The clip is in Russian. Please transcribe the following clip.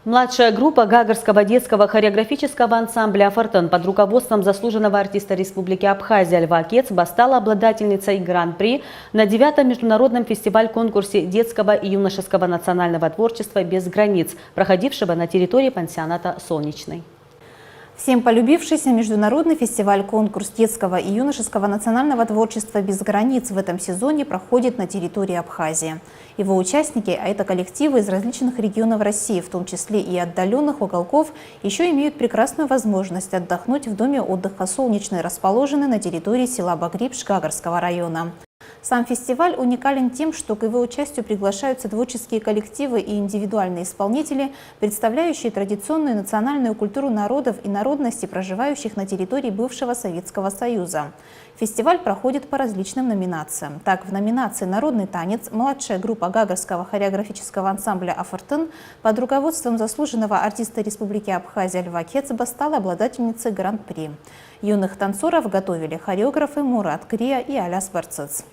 Младшая группа Гагарского детского хореографического ансамбля «Афортен» под руководством заслуженного артиста Республики Абхазия Льва Кецба стала обладательницей гран-при на 9-м международном фестиваль-конкурсе детского и юношеского национального творчества «Без границ», проходившего на территории пансионата «Солнечный». Всем полюбившийся международный фестиваль-конкурс детского и юношеского национального творчества «Без границ» в этом сезоне проходит на территории Абхазии. Его участники, а это коллективы из различных регионов России, в том числе и отдаленных уголков, еще имеют прекрасную возможность отдохнуть в доме отдыха «Солнечный», расположенный на территории села Багрипш Гагарского района. Сам фестиваль уникален тем, что к его участию приглашаются творческие коллективы и индивидуальные исполнители, представляющие традиционную национальную культуру народов и народностей, проживающих на территории бывшего Советского Союза. Фестиваль проходит по различным номинациям. Так, в номинации «Народный танец» младшая группа Гагарского хореографического ансамбля «Афортен» под руководством заслуженного артиста Республики Абхазия Льва Кецба стала обладательницей гран-при. Юных танцоров готовили хореографы Мурат Крия и Аляс Барцыц.